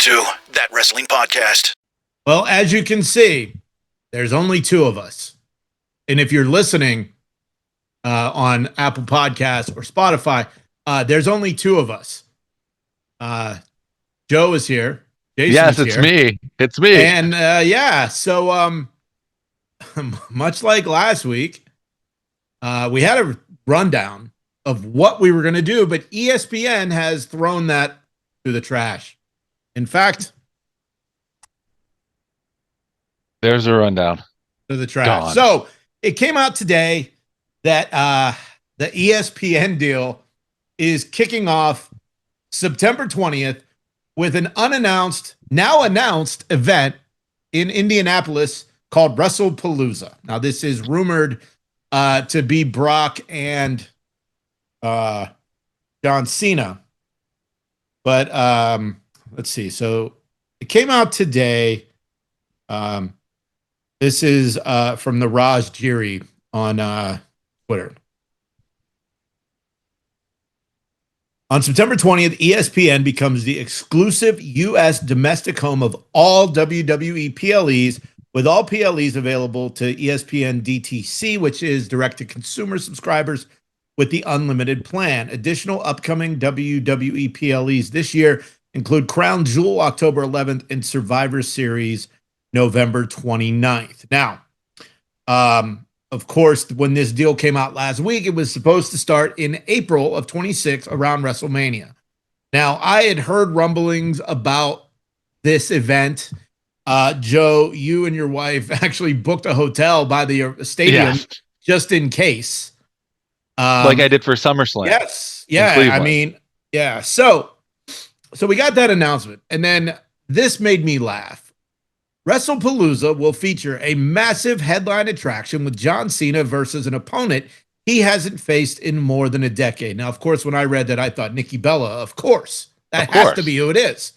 to That Wrestling Podcast. Well, as you can see, there's only two of us. And if you're listening on Apple Podcasts or Spotify, there's only two of us. Joe is here. Jason yes, is it's here. me. It's me. And so much like last week, we had a rundown of what we were going to do, but ESPN has thrown that to the trash. In fact, there's a rundown to the trash. Gone. So it came out today that the ESPN deal is kicking off September 20th with an now announced event in Indianapolis called Wrestlepalooza. Now, this is rumored to be Brock and John Cena. But let's see. So it came out today. This is from the Raj Giri on Twitter. On September 20th, ESPN becomes the exclusive U.S. domestic home of all WWE PLEs, with all PLEs available to ESPN DTC, which is direct-to-consumer subscribers with the unlimited plan. Additional upcoming WWE PLEs this year include Crown Jewel October 11th and Survivor Series November 29th. Now, of course, when this deal came out last week, it was supposed to start in April of 26 around WrestleMania. Now, I had heard rumblings about this event. Joe, you and your wife actually booked a hotel by the stadium just in case. Like I did for SummerSlam. Yes. Yeah. I mean, yeah. So we got that announcement, and then this made me laugh. Wrestlepalooza will feature a massive headline attraction with John Cena versus an opponent he hasn't faced in more than a decade. Now, of course, when I read that, I thought Nikki Bella, of course. That has to be who it is.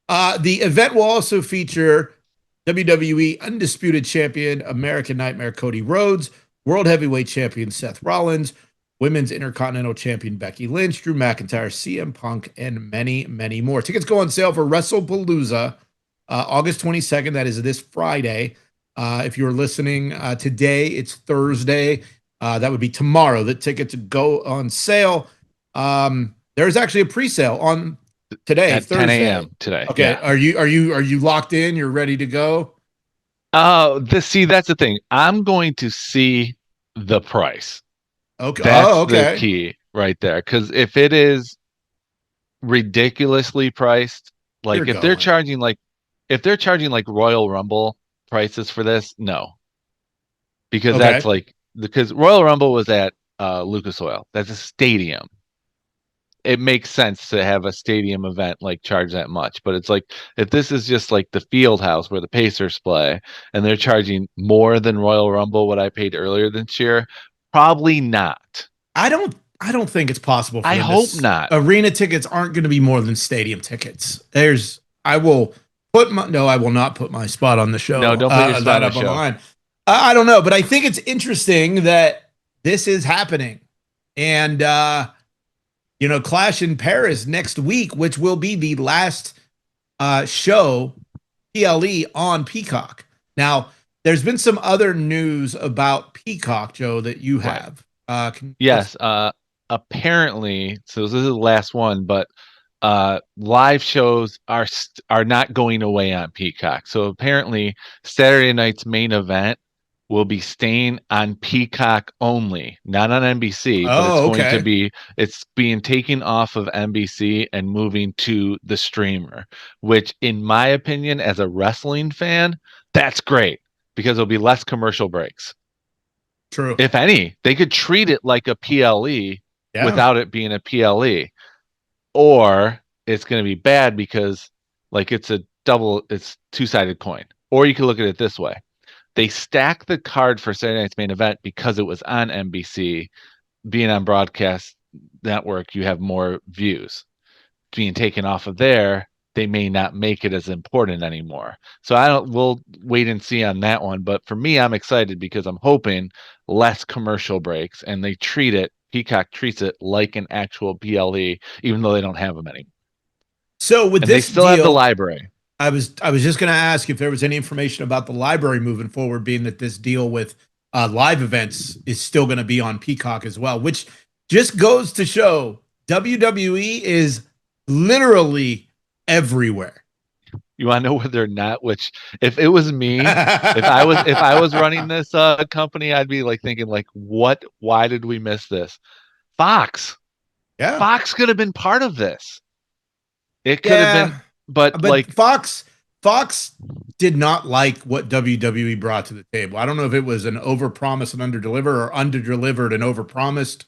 The event will also feature WWE Undisputed Champion, American Nightmare Cody Rhodes, World Heavyweight Champion Seth Rollins, Women's Intercontinental Champion Becky Lynch, Drew McIntyre, CM Punk, and many, many more. Tickets go on sale for Wrestlepalooza August 22nd. That is this Friday. If you're listening today, it's Thursday. That would be tomorrow. The tickets go on sale. There's actually a pre-sale on today, at Thursday. 10 a.m. today. Okay. Yeah. Are you locked in? You're ready to go? That's the thing. I'm going to see the price. Okay. That's the key right there. Because if it is ridiculously priced, like if they're charging like Royal Rumble prices for this, no. Because that's because Royal Rumble was at Lucas Oil. That's a stadium. It makes sense to have a stadium event like charge that much. But it's like if this is just like the field house where the Pacers play and they're charging more than Royal Rumble what I paid earlier this year, probably not. I don't think it's possible for I hope not. Arena tickets aren't going to be more than stadium tickets. I will not put my spot on the show. No, don't put your spot on the show. I don't know, but I think it's interesting that this is happening. And, Clash in Paris next week, which will be the last show, PLE, on Peacock. Now, there's been some other news about Peacock, Joe, that you have. Yes. Apparently, so this is the last one, but live shows are not going away on Peacock. So apparently Saturday night's main event will be staying on Peacock only, not on NBC, but it's being taken off of NBC and moving to the streamer, which in my opinion, as a wrestling fan, that's great because there'll be less commercial breaks. True. If any, they could treat it like a PLE without it being a PLE. Or it's going to be bad because like it's two-sided coin. Or you can look at it this way. They stack the card for Saturday night's main event because it was on NBC. Being on broadcast network, you have more views. Being taken off of there, they may not make it as important anymore. So we'll wait and see on that one. But for me, I'm excited because I'm hoping less commercial breaks and Peacock treats it like an actual PLE, even though they don't have them anymore. So with And they this still have the deal, library. I was just going to ask if there was any information about the library moving forward, being that this deal with live events is still going to be on Peacock as well, which just goes to show WWE is literally everywhere. You want to know where they're not? Which, if it was me, if I was running this company, I'd be like thinking like, what? Why did we miss this? Fox. Yeah. Fox could have been part of this. It could have been, Yeah. but But like, Fox did not like what WWE brought to the table. I don't know if it was an overpromise and underdeliver or underdelivered and overpromised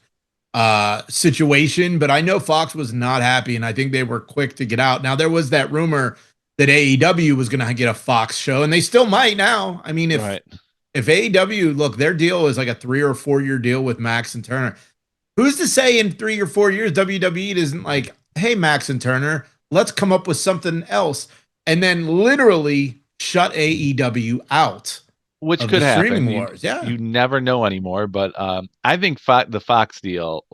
situation, but I know Fox was not happy, and I think they were quick to get out. Now there was that rumor that AEW was going to get a Fox show, and they still might now. I mean, right. if AEW, look, their deal is like a 3 or 4 year deal with Max and Turner. Who's to say in 3 or 4 years WWE isn't like, hey, Max and Turner, let's come up with something else, and then literally shut AEW out Which of could the streaming happen. wars. Yeah. You never know anymore. But I think the Fox deal,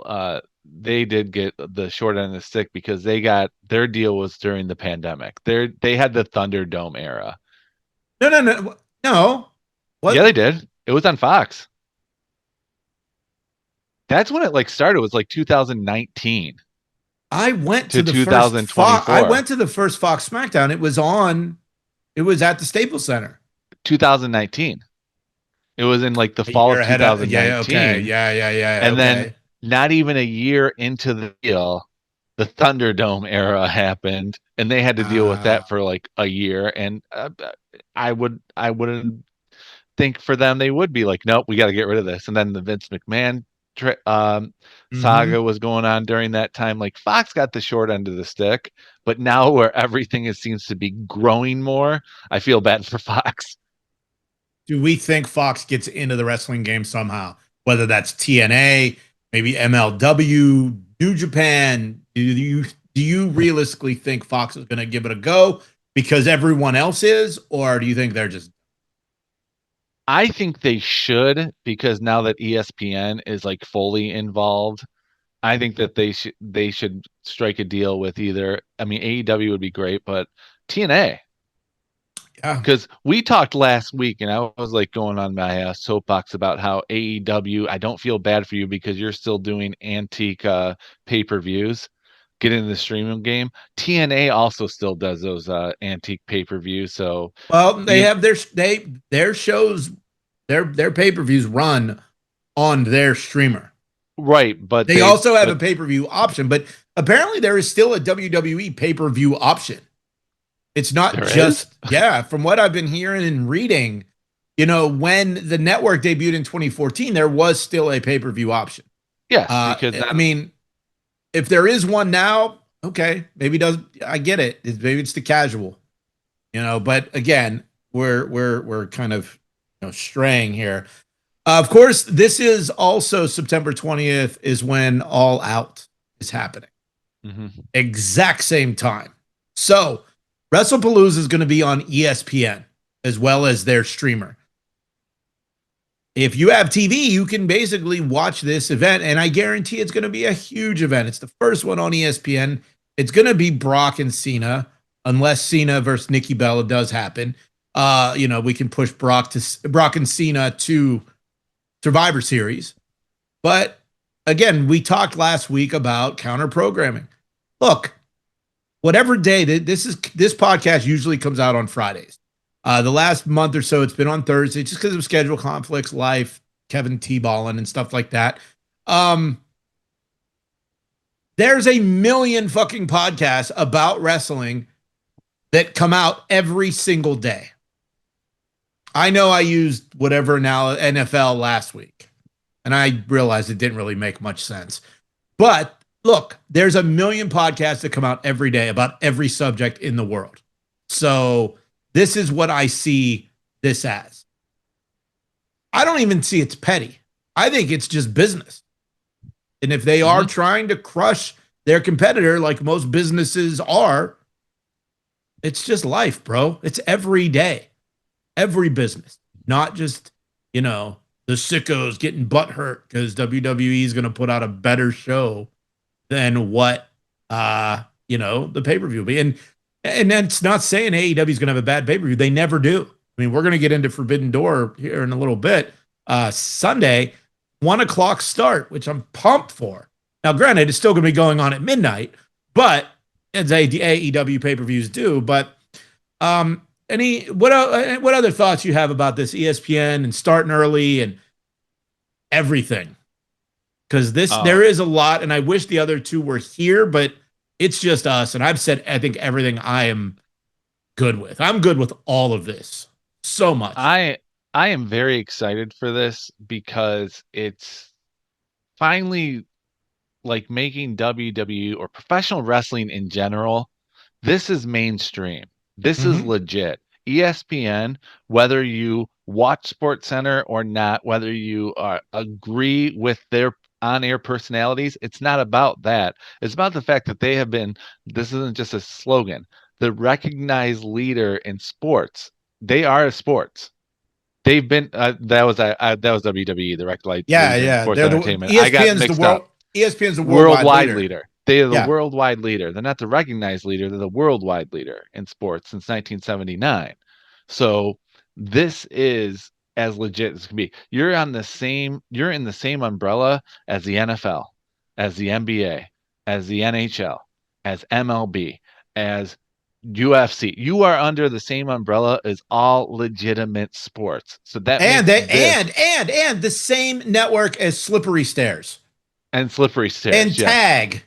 they did get the short end of the stick because they got their deal was during the pandemic. They had the Thunderdome era. No. What? Yeah, they did. It was on Fox. That's when it like started. It was like 2019 I went to to the first Fox. I 2024. went to the first Fox SmackDown. It was on. It was at the Staples Center. 2019. It was in like the A fall year of ahead of. Yeah. Okay. 2019. Yeah. And then Okay. not even a year into the deal, the Thunderdome era happened, and they had to deal with that for like a year. And I wouldn't think for them they would be like, nope, we got to get rid of this. And then the Vince McMahon Mm-hmm. saga was going on during that time. Like Fox got the short end of the stick, but now where everything seems to be growing more, I feel bad for Fox. Do we think Fox gets into the wrestling game somehow? Whether that's TNA, maybe MLW, New Japan. Do you realistically think Fox is going to give it a go because everyone else is, or do you think they're just? I think they should because now that ESPN is like fully involved, I think that they should strike a deal with either. I mean, AEW would be great, but TNA. Yeah. Because we talked last week, and I was like going on my soapbox about how AEW. I don't feel bad for you because you're still doing antique pay-per-views. Get into the streaming game. TNA also still does those antique pay-per-views. So Well, they you have their shows, their pay-per-views run on their streamer. right, but They also have a but pay-per-view option, but apparently there is still a WWE pay-per-view option. It's not there is. just, yeah, from what I've been hearing and reading, when the network debuted in 2014, there was still a pay-per-view option. Yes, because I then mean, if there is one now, okay, I get it. Maybe it's the casual, but again, we're kind of straying here. Of course, this is also September 20th is when All Out is happening. mhm. Exact same time. So Wrestlepalooza is going to be on ESPN as well as their streamer. If you have TV, you can basically watch this event, and I guarantee it's going to be a huge event. It's the first one on ESPN. It's going to be Brock and Cena, unless Cena versus Nikki Bella does happen. We can push Brock and Cena to Survivor Series. But again, we talked last week about counter programming. Look, whatever day this podcast usually comes out on Fridays. The last month or so, it's been on Thursday just because of schedule conflicts, life, Kevin T-balling and stuff like that. There's a million fucking podcasts about wrestling that come out every single day. I know I used whatever now NFL last week, and I realized it didn't really make much sense. But look, there's a million podcasts that come out every day about every subject in the world. So this is what I see this as. I don't even see it's petty. I think it's just business. And if they are trying to crush their competitor like most businesses are, it's just life, bro. It's every day. Every business. Not just, the sickos getting butt hurt because WWE is going to put out a better show than what the pay-per-view will be. And that's not saying AEW is going to have a bad pay-per-view. They never do. I mean, we're going to get into Forbidden Door here in a little bit. Sunday, 1:00 start, which I'm pumped for. Now, granted, it's still going to be going on at midnight, but as AEW pay-per-views do. But what other thoughts you have about this ESPN and starting early and everything? Because there is a lot, and I wish the other two were here, but it's just us. And I've said, I think, everything I am good with. I'm good with all of this so much. I am very excited for this because it's finally like making WWE or professional wrestling in general. This is mainstream. This is legit. ESPN, whether you watch SportsCenter or not, whether you agree with their on-air personalities, it's not about that. It's about the fact that they have been, this isn't just a slogan, the recognized leader in sports. They are sports. They've been that was WWE, the recognized leader in sports entertainment. ESPN's I got mixed up. ESPN's the worldwide leader. They are the worldwide leader. They're not the recognized leader. They're the worldwide leader in sports since 1979. So this is as legit as can be. You're in the same umbrella as the NFL, as the NBA, as the NHL, as MLB, as UFC. You are under the same umbrella as all legitimate sports. So that and the same network as Slippery Stairs. And Slippery Stairs. And Tag.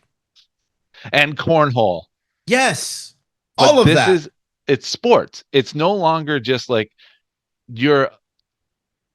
And Cornhole. Yes. All of that. It's sports. It's no longer just like you're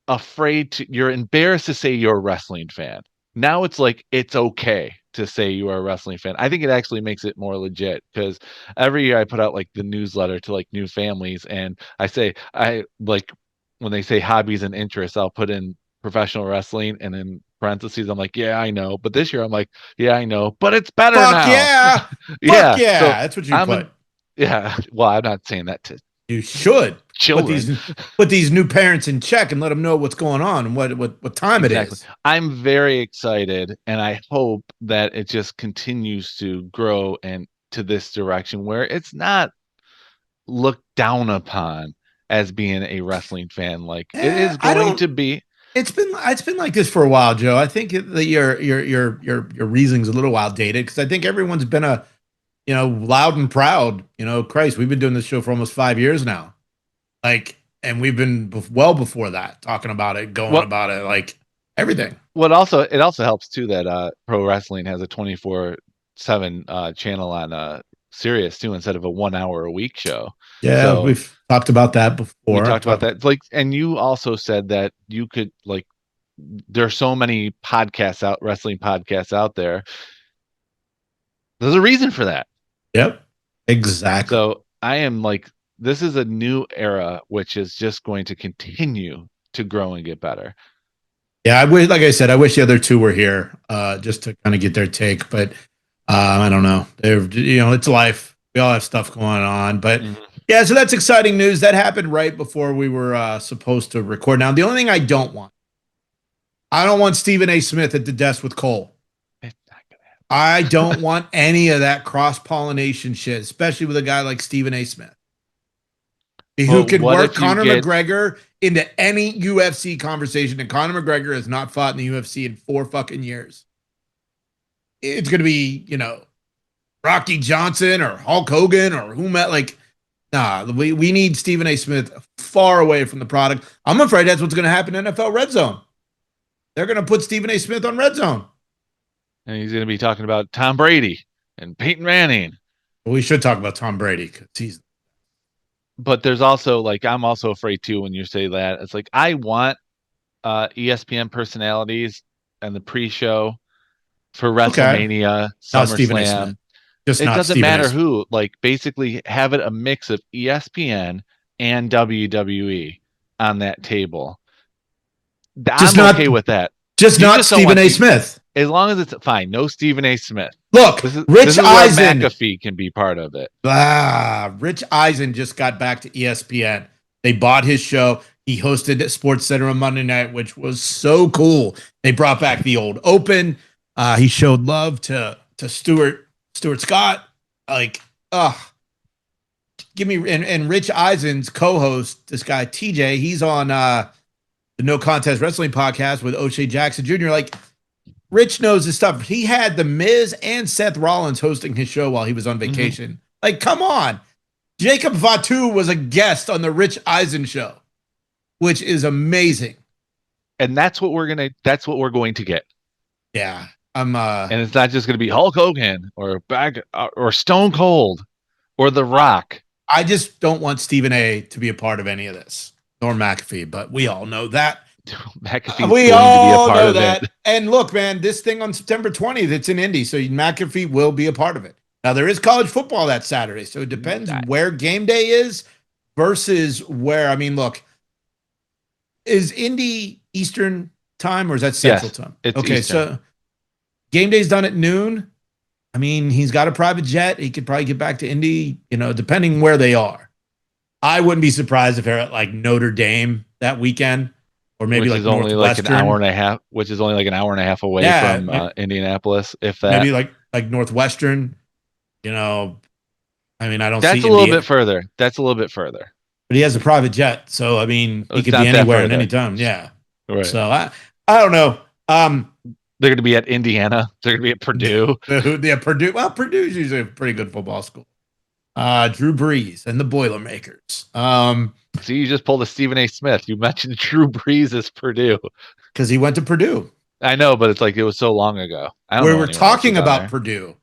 embarrassed to say you're a wrestling fan. Now it's like it's okay to say you are a wrestling fan. I think it actually makes it more legit because every year I put out like the newsletter to like new families, and I like when they say hobbies and interests, I'll put in professional wrestling, and in parentheses I'm like, yeah, I know. But this year I'm like, yeah, I know, but it's better now. Yeah. Yeah. Fuck yeah. So that's what you put. Yeah. Well, I'm not saying that to you should children. Put these new parents in check and let them know what's going on and what time it is. I'm very excited, and I hope that it just continues to grow and to this direction where it's not looked down upon as being a wrestling fan. Like it is going to be. It's been like this for a while, Joe. I think that your reasoning's a little outdated because I think everyone's been loud and proud. Christ, we've been doing this show for almost 5 years now. And we've been well before that talking about it, about it, like everything. It also helps too that pro wrestling has a 24/7 channel on Sirius too, instead of a 1 hour a week show. Yeah, so we've talked about that before. We talked about that. Like, and you also said that you could there's so many wrestling podcasts out there. There's a reason for that. Yep, exactly. So I am this is a new era, which is just going to continue to grow and get better. Yeah, like I said, I wish the other two were here just to kind of get their take, but I don't know. It's life. We all have stuff going on, but yeah, so that's exciting news. That happened right before we were supposed to record. Now, the only thing I don't want Stephen A. Smith at the desk with Cole. It's not gonna happen. I don't want any of that cross-pollination shit, especially with a guy like Stephen A. Smith. Who can work Conor McGregor into any UFC conversation, and Conor McGregor has not fought in the UFC in 4 fucking years. It's going to be, Rocky Johnson or Hulk Hogan or whomever. We need Stephen A. Smith far away from the product. I'm afraid that's what's going to happen in NFL Red Zone. They're going to put Stephen A. Smith on Red Zone. And he's going to be talking about Tom Brady and Peyton Manning. Well, we should talk about Tom Brady because he's. But there's also I'm also afraid too when you say that. It's like I want ESPN personalities and the pre-show for WrestleMania, SummerSlam. It doesn't matter who. Basically have it a mix of ESPN and WWE on that table. I'm okay with that. Just not Stephen A. Smith. As long as it's fine. No Stephen A. Smith. Look, Rich Eisen. McAfee can be part of it. Rich Eisen just got back to ESPN. They bought his show. He hosted at SportsCenter on Monday night, which was so cool. They brought back the old Open. He showed love to Stuart Scott. Like, give me and Rich Eisen's co-host, this guy TJ, he's on the No Contest Wrestling podcast with O'Shea Jackson Jr. Like, Rich knows his stuff. He had The Miz and Seth Rollins hosting his show while he was on vacation. Mm-hmm. Like, come on. Jacob Fatu was a guest on the Rich Eisen show, which is amazing. And that's what we're going to get. Yeah. And it's not just going to be Hulk Hogan or Stone Cold or The Rock. I just don't want Stephen A to be a part of any of this, nor McAfee, but we all know that. McAfee's going to be a part of that. And look, man, this thing on September 20th, it's in Indy, so McAfee will be a part of it. Now, there is college football that Saturday, so it depends where game day is versus where. I mean, look, is Indy Eastern time or is that Central time? It's okay, Eastern. So game day's done at noon. I mean, he's got a private jet. He could probably get back to Indy, depending where they are. I wouldn't be surprised if they're at like Notre Dame that weekend. Or maybe which is only like an hour and a half, which is only like an hour and a half away from Indianapolis, if that. Maybe like Northwestern, I mean, I don't That's see a little bit further. That's a little bit further. But he has a private jet, so I mean, he could be anywhere at any time. Yeah. Right. So I don't know. They're going to be at Indiana. They're going to be at Purdue. Yeah, Purdue. Well, Purdue's usually a pretty good football school. Drew Brees and the Boilermakers. So you just pulled a Stephen A. Smith. You mentioned Drew Brees as Purdue because he went to Purdue. I know, but it's like it was so long ago. We were talking about Purdue.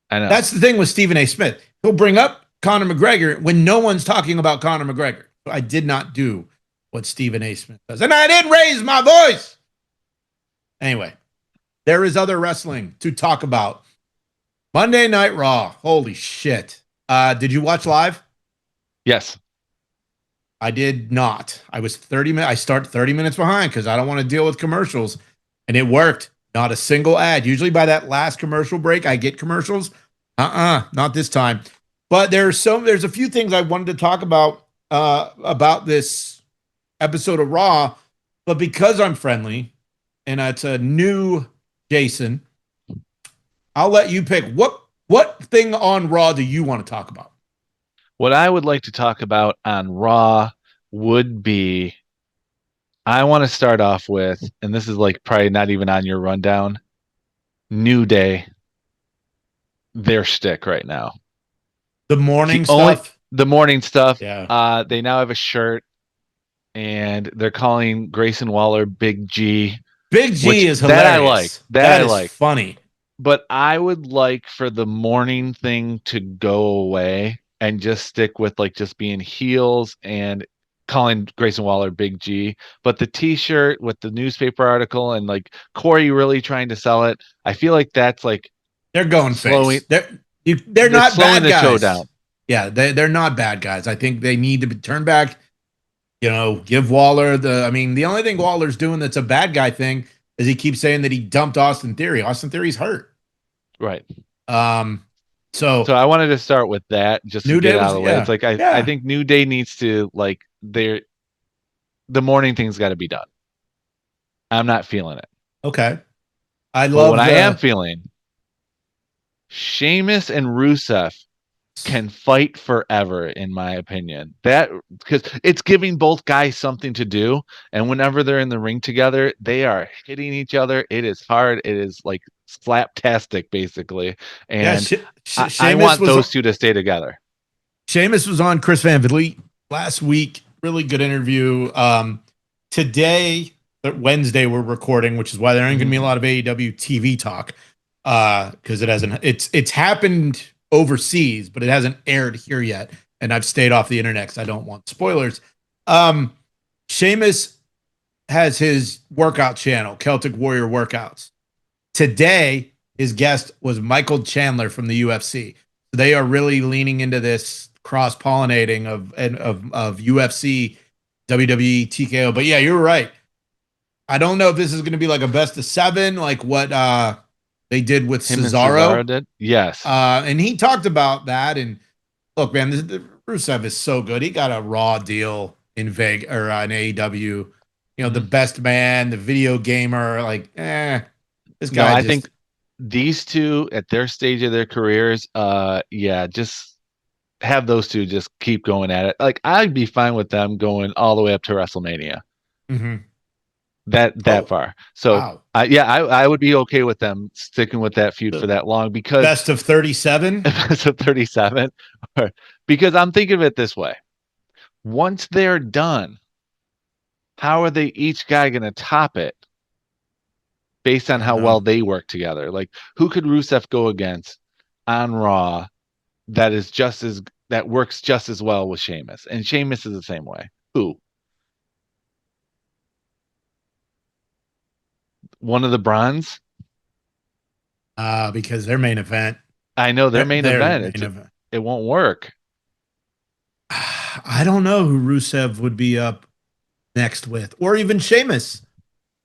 I know. That's the thing with Stephen A. Smith. He'll bring up Conor McGregor when no one's talking about Conor McGregor. I did not do what Stephen A. Smith does, and I didn't raise my voice. Anyway, there is other wrestling to talk about. Monday Night Raw. Holy shit. Did you watch live? Yes. I did not. I was 30 minutes. I start 30 minutes behind because I don't want to deal with commercials. And it worked. Not a single ad. Usually by that last commercial break, I get commercials. Not this time. But there's a few things I wanted to talk about this episode of Raw. But because I'm friendly and it's a new Jason, I'll let you pick. What thing on Raw do you want to talk about? What I would like to talk about on Raw would be, I want to start off with, and this is like probably not even on your rundown, New Day, their shtick right now. The morning stuff? The morning stuff. Yeah. They now have a shirt, and they're calling Grayson Waller Big G. Big G is hilarious. That I like. That I like. Funny. But I would like for the morning thing to go away and just stick with like just being heels and calling Grayson Waller Big G. But the t-shirt with the newspaper article and like Corey really trying to sell it, I feel like that's like they're going slowing. They're not slowing bad the guys. show down. Yeah, they're not bad guys. I think they need to turn back, give Waller the only thing Waller's doing that's a bad guy thing is he keeps saying that he dumped Austin Theory. Austin Theory's hurt. Right. So I wanted to start with that just to get out of the way. Yeah. It's like I think New Day needs to like the morning thing's got to be done. I'm not feeling it. Okay. I am feeling. Sheamus and Rusev can fight forever, in my opinion. That because it's giving both guys something to do, and whenever they're in the ring together, they are hitting each other. It is hard. It is like slaptastic, basically. And I want those two to stay together. Sheamus was on Chris Van Vliet last week. Really good interview. Today, Wednesday, we're recording, which is why there ain't going to be a lot of AEW TV talk because it hasn't. It's happened overseas, but it hasn't aired here yet. And I've stayed off the internet because I don't want spoilers. Sheamus has his workout channel, Celtic Warrior Workouts. Today, his guest was Michael Chandler from the UFC. They are really leaning into this cross-pollinating of UFC, WWE, TKO. But yeah, you're right. I don't know if this is going to be like a best of 7, like what they did with Cesaro. Did? Yes. And he talked about that. And look, man, Rusev is so good. He got a Raw deal in Vegas or in AEW. The best man, the video gamer. Like, this guy. I think these two at their stage of their careers, just have those two just keep going at it. Like I'd be fine with them going all the way up to WrestleMania. Mm-hmm. That far. So Wow. I would be okay with them sticking with that feud for that long because best of 37. best of 37. Because I'm thinking of it this way: once they're done, how are they each guy going to top it based on how well they work together? Like who could Rusev go against on Raw that works just as well with Sheamus? And Sheamus is the same way. Who? One of the Bronze? Because their main event. I know their main event. Event. It won't work. I don't know who Rusev would be up next with, or even Sheamus.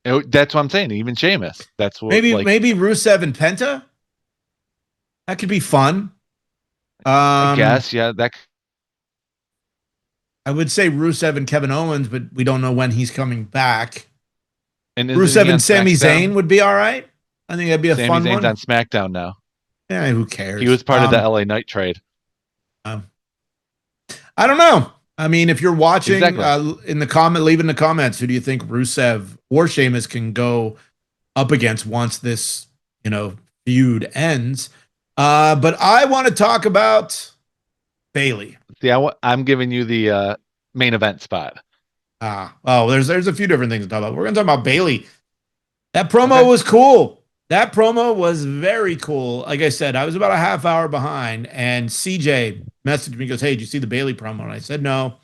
That's what I'm saying. Even Sheamus. That's what maybe Rusev and Penta. That could be fun. I guess, yeah. I would say Rusev and Kevin Owens, but we don't know when he's coming back. And Rusev and Sami Zayn would be all right. I think that'd be a fun one. Sami Zayn's on SmackDown now. Yeah, who cares? He was part of the LA Knight trade. I don't know. I mean, if you're watching in the comment, leave in the comments, who do you think Rusev or Sheamus can go up against once this, feud ends? But I want to talk about Bayley. Yeah, I'm giving you the main event spot. There's a few different things to talk about. We're going to talk about Bayley. That promo was cool. That promo was very cool. Like I said, I was about a half hour behind, and CJ messaged me, goes, "Hey, did you see the Bayley promo?" And I said, "No."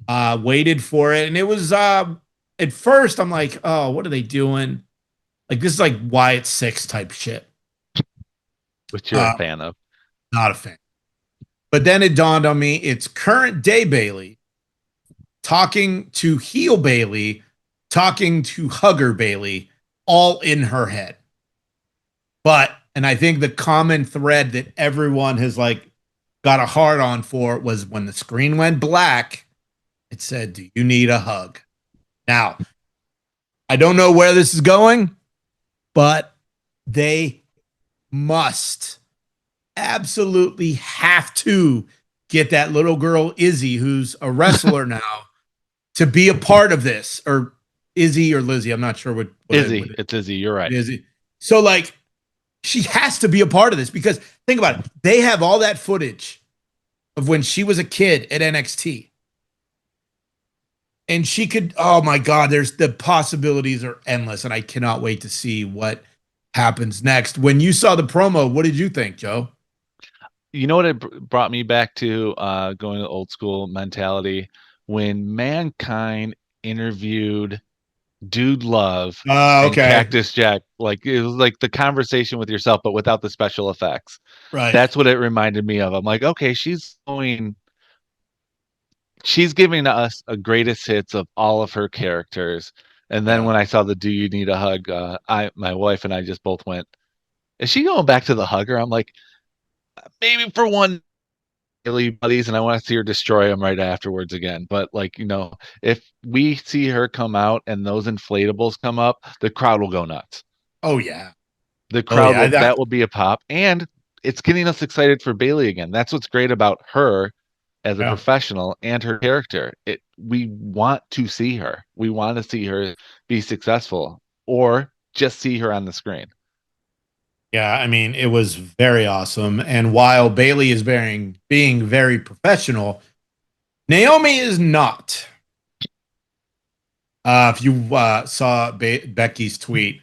Waited for it, and it was at first I'm like, "Oh, what are they doing? Like this is like Wyatt 6 type shit." Which you're a fan of. Not a fan. But then it dawned on me, it's current day Bayley talking to heel Bayley, talking to hugger Bayley, all in her head. And I think the common thread that everyone has got a hard on for was when the screen went black, it said, "Do you need a hug?" Now, I don't know where this is going, but they must absolutely have to get that little girl, Izzy, who's a wrestler now, to be a part of this. Or Izzy or Lizzie, I'm not sure what Izzy. It's Izzy. You're right. Izzy. So, she has to be a part of this because think about it. They have all that footage of when she was a kid at NXT. And she could, oh my God, the possibilities are endless. And I cannot wait to see what happens next. When you saw the promo, what did you think, Joe? You know what it brought me back to going to old school mentality? When Mankind interviewed Dude Love and Cactus Jack, it was like the conversation with yourself, but without the special effects. Right. That's what it reminded me of. I'm like, okay, she's giving us a greatest hits of all of her characters. And then when I saw the "Do you need a hug?" My wife and I just both went, "Is she going back to the hugger?" I'm like, maybe for one. Buddies, and I want to see her destroy them right afterwards again. But if we see her come out and those inflatables come up, the crowd will go nuts. Oh yeah, the crowd that will be a pop, and it's getting us excited for Bayley again. That's what's great about her as a professional and her character. We want to see her. We want to see her be successful, or just see her on the screen. Yeah, I mean, it was very awesome. And while Bayley is being very professional, Naomi is not. If you saw Becky's tweet,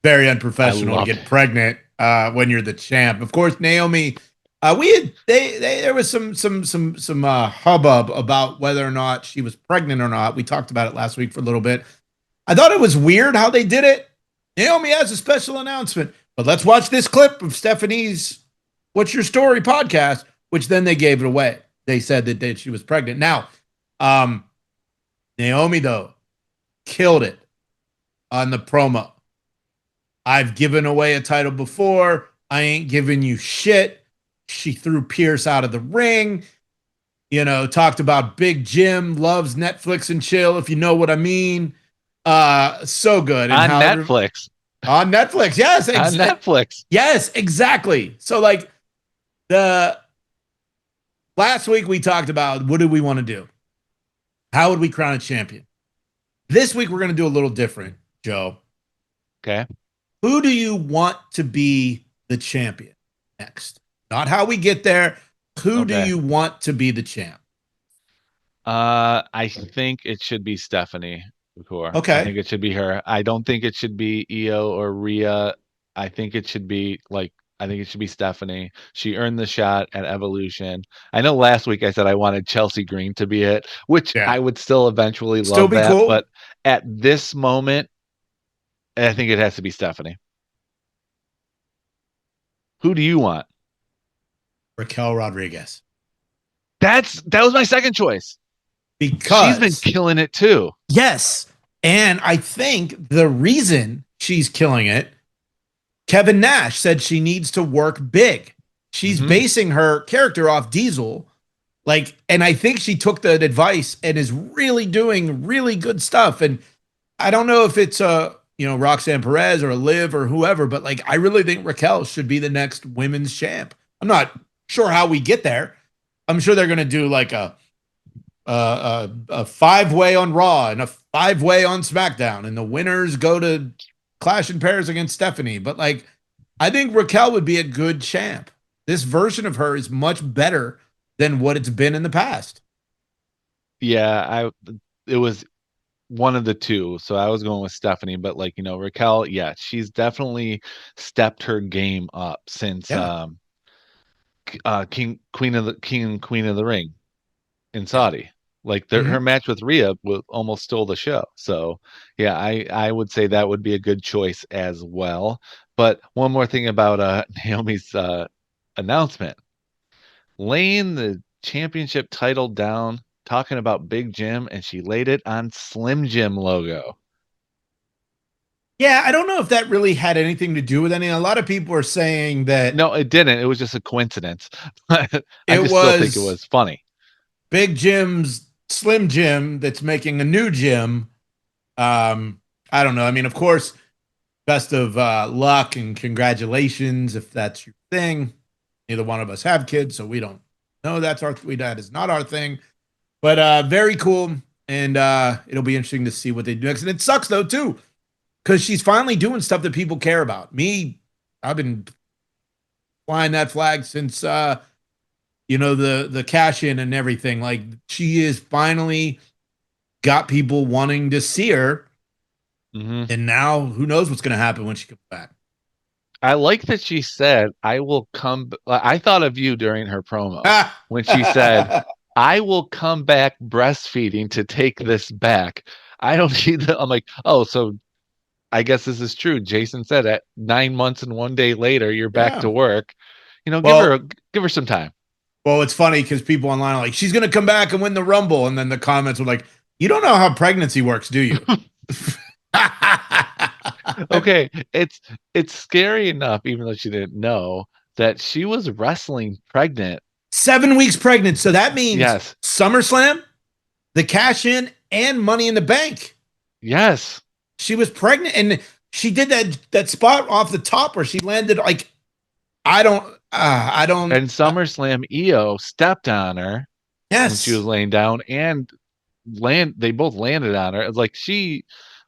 very unprofessional to get pregnant when you're the champ. Of course, Naomi, there was some hubbub about whether or not she was pregnant or not. We talked about it last week for a little bit. I thought it was weird how they did it. Naomi has a special announcement. But let's watch this clip of Stephanie's What's Your Story podcast, which then they gave it away. They said that she was pregnant. Now, Naomi, though, killed it on the promo. "I've given away a title before. I ain't giving you shit." She threw Pierce out of the ring. Talked about Big Jim loves Netflix and chill, if you know what I mean. So good. And on Netflix. On Netflix. Yes. On Netflix. Yes, exactly. So like the last week we talked about what do we want to do? How would we crown a champion? This week we're going to do a little different, Joe. Okay. Who do you want to be the champion next? Not how we get there. Who do you want to be the champ? I think it should be Stephanie Couture. Okay. I think it should be her. I don't think it should be Io or Rhea. I think it should be Stephanie. She earned the shot at Evolution. I know last week I said I wanted Chelsea Green to be it, which I would still eventually love that. Cool. But at this moment, I think it has to be Stephanie. Who do you want? Raquel Rodriguez. That was my second choice. Because she's been killing it too. Yes. And I think the reason she's killing it, Kevin Nash said she needs to work big. She's basing her character off Diesel. And I think she took that advice and is really doing really good stuff. And I don't know if it's Roxanne Perez or Liv or whoever, but I really think Raquel should be the next women's champ. I'm not sure how we get there. I'm sure they're going to do a 5-way on Raw and a 5-way on SmackDown, and the winners go to Clash in Paris against Stephanie. But I think Raquel would be a good champ. This version of her is much better than what it's been in the past. Yeah, it was one of the two, so I was going with Stephanie. But Raquel, yeah, she's definitely stepped her game up since King and Queen of the Ring in Saudi. Her match with Rhea almost stole the show. So yeah, I would say that would be a good choice as well. But one more thing about Naomi's announcement. Laying the championship title down, talking about Big Jim, and she laid it on Slim Jim logo. Yeah, I don't know if that really had anything to do with anything. A lot of people are saying that. No, it didn't. It was just a coincidence. I still think it was funny. Big Jim's Slim Jim that's making a new Jim. I don't know. I mean, of course, best of luck and congratulations if that's your thing. Neither one of us have kids, so we don't know that is not our thing. But very cool, and it'll be interesting to see what they do next. And it sucks though too, because she's finally doing stuff that people care about. I've been flying that flag since the cash in and everything. She is finally got people wanting to see her. And now who knows what's going to happen when she comes back. I like that she said, I will come. I thought of you during her promo when she said, I will come back breastfeeding to take this back. I don't see that. I'm like, oh, so I guess this is true. Jason said that 9 months and 1 day later, you're back to work. Give her some time. Well, it's funny because people online are like, she's going to come back and win the Rumble. And then the comments were like, you don't know how pregnancy works, do you? Okay, it's scary enough, even though she didn't know, that she was wrestling pregnant. 7 weeks pregnant. So that means yes. SummerSlam, the cash in, and Money in the Bank. Yes. She was pregnant, and she did that spot off the top where she landed I don't. And SummerSlam, Io stepped on her. Yes. When she was laying down, and they both landed on her. It's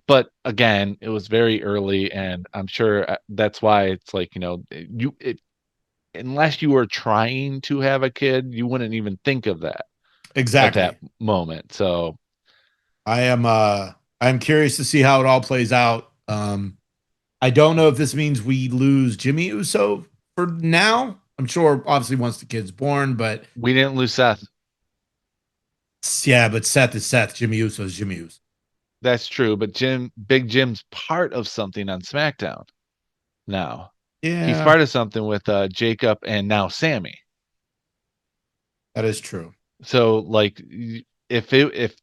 but again, it was very early, and I'm sure that's why it's unless you were trying to have a kid, you wouldn't even think of that exactly at that moment. So I'm curious to see how it all plays out. I don't know if this means we lose Jimmy Uso for now. I'm sure obviously once the kid's born, but we didn't lose Seth. Yeah, but Seth is Seth. Jimmy Uso is Jimmy Uso. That's true, but Big Jim's part of something on SmackDown now. Yeah. He's part of something with Jacob and now Sammy. That is true. So if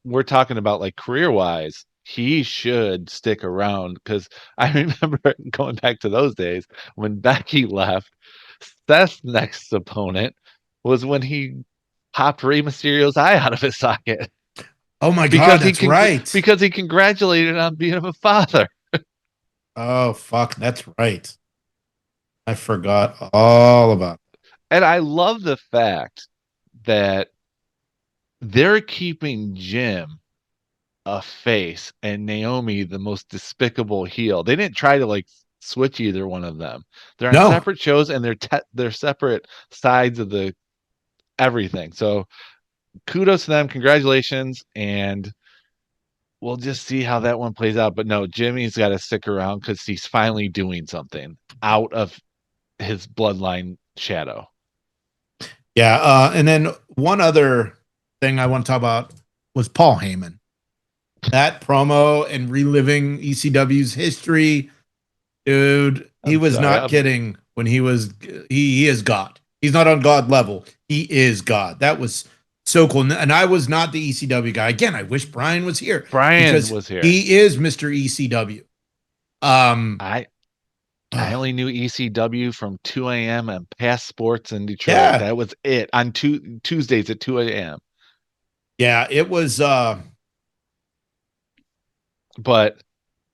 we're talking about career-wise, he should stick around, because I remember going back to those days when Becky left, Seth's next opponent was when he popped Rey Mysterio's eye out of his socket. Oh my God, that's right. Because he congratulated on being a father. Oh, fuck. That's right. I forgot all about it. And I love the fact that they're keeping Jim a face and Naomi the most despicable heel. They didn't try to like switch either one of them. They're on No. separate shows and they're separate sides of the everything. So kudos to them, congratulations, and we'll just see how that one plays out. But no, Jimmy's got to stick around because he's finally doing something out of his bloodline shadow. Yeah. And then one other thing I want to talk about was Paul Heyman. That promo and reliving ECW's history, dude. He was not kidding when he is God. He's not on God level. He is God. That was so cool. And I was not the ECW guy. Again, I wish Brian was here. Brian was here. He is Mr. ECW. I only knew ECW from 2 a.m. and past sports in Detroit. Yeah. That was it on Tuesdays at 2 a.m. Yeah, it was but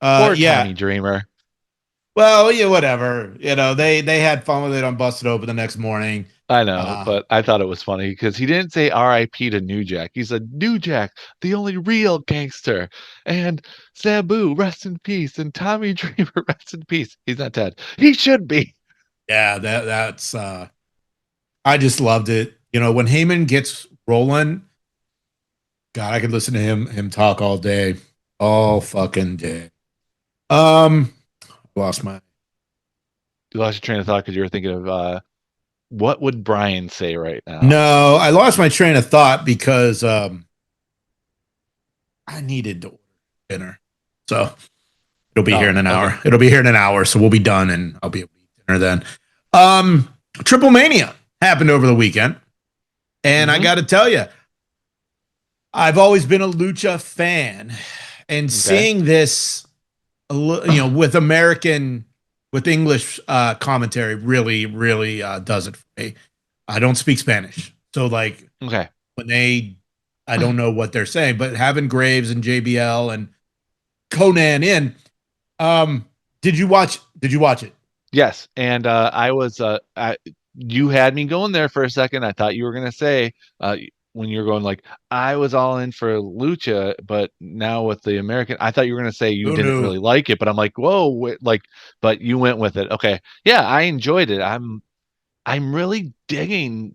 poor Tommy Dreamer. Well, yeah, whatever. They had fun with it on Busted Open the next morning. I know, but I thought it was funny because he didn't say R.I.P. to New Jack. He said New Jack, the only real gangster, and Sabu, rest in peace, and Tommy Dreamer, rest in peace. He's not dead. He should be. Yeah, that's I just loved it. When Heyman gets rolling, God, I could listen to him talk all day, all fucking day. Lost you lost your train of thought because you were thinking of what would Brian say right now? No, I lost my train of thought because I needed to order dinner. So it'll be here in an hour. Okay. It'll be here in an hour, so we'll be done and I'll be able to eat dinner then. Triple Mania happened over the weekend. And I got to tell you, I've always been a Lucha fan. And seeing this, with English commentary really, really does it for me. I don't speak Spanish. So, when I don't know what they're saying, but having Graves and JBL and Conan in, did you watch it? Yes. And you had me going there for a second. I thought you were going to say, when you're going I was all in for Lucha, but now with the American, I thought you were going to say you didn't really like it, but I'm like, whoa, but you went with it. Okay. Yeah, I enjoyed it. I'm really digging